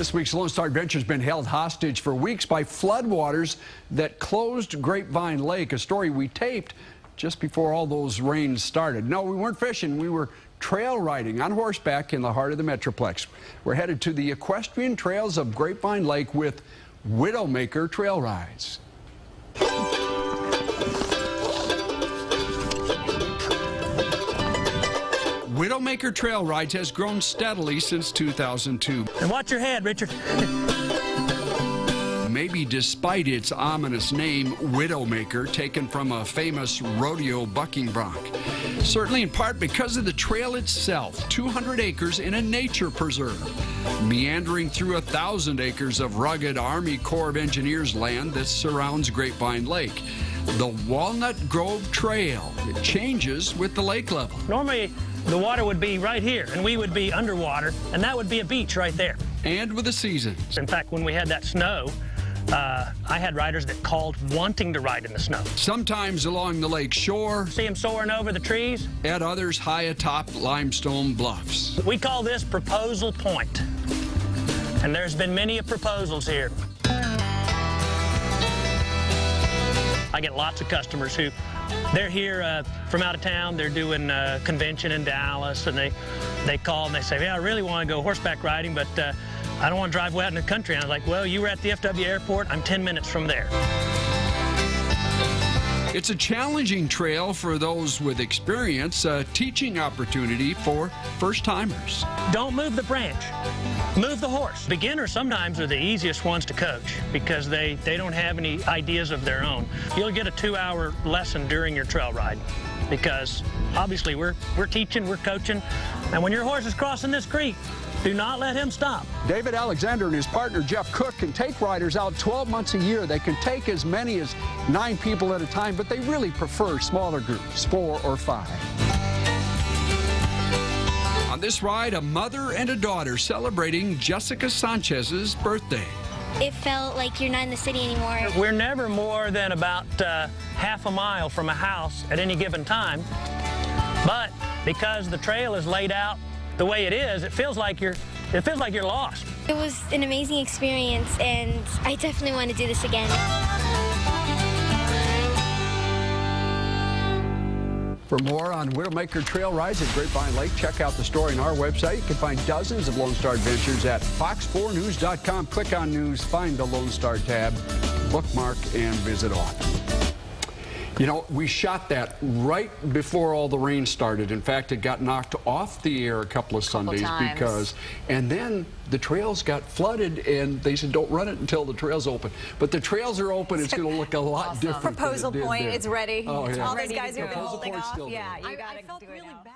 This week's Lone Star Adventure has been held hostage for weeks by floodwaters that closed Grapevine Lake, a story we taped just before all those rains started. No, we weren't fishing. We were trail riding on horseback in the heart of the Metroplex. We're headed to the equestrian trails of Grapevine Lake with Widowmaker Trail Rides. Widowmaker Trail Rides has grown steadily since 2002. And watch your head, Richard. Maybe despite its ominous name, Widowmaker, taken from a famous rodeo bucking bronc. Certainly in part because of the trail itself, 200 acres in a nature preserve, meandering through 1,000 acres of rugged Army Corps of Engineers land that surrounds Grapevine Lake. The Walnut Grove Trail, it changes with the lake level. Normally, the water would be right here, and we would be underwater, and that would be a beach right there. And with the seasons. In fact, when we had that snow, I had riders that called wanting to ride in the snow. Sometimes along the lake shore. See them soaring over the trees. At others high atop limestone bluffs. We call this Proposal Point. And there's been many proposals here. I get lots of customers who, they're here from out of town. They're doing a convention in Dallas, and they call and they say, yeah, I really want to go horseback riding, but I don't want to drive way out in the country. And I was like, well, you were at the FW airport. I'm 10 minutes from there. It's a challenging trail for those with experience, a teaching opportunity for first-timers. Don't move the branch. Move the horse. Beginners sometimes are the easiest ones to coach because they don't have any ideas of their own. You'll get a 2-hour lesson during your trail ride because obviously we're teaching, we're coaching, and when your horse is crossing this creek, do not let him stop. David Alexander and his partner Jeff Cook can take riders out 12 months a year. They can take as many as 9 people at a time, but they really prefer smaller groups, 4 or 5. On this ride, a mother and a daughter celebrating Jessica Sanchez's birthday. It felt like you're not in the city anymore. We're never more than about half a mile from a house at any given time, but because the trail is laid out the way it is, it feels like you're lost. It was an amazing experience, and I definitely want to do this again. For more on Widowmaker Trail Rides at Grapevine Lake, check out the story on our website. You can find dozens of Lone Star Adventures at fox4news.com. Click on News, find the Lone Star tab, bookmark, and visit often. You know, we shot that right before all the rain started. In fact, it got knocked off the air a couple of Sundays because, and then the trails got flooded, and they said don't run it until the trails open. But the trails are open. It's going to look a lot different. Proposal Point, it's ready. Oh, yeah. All those guys who've been Proposal holding Point's off. still Yeah, there. you got to do it really now. bad.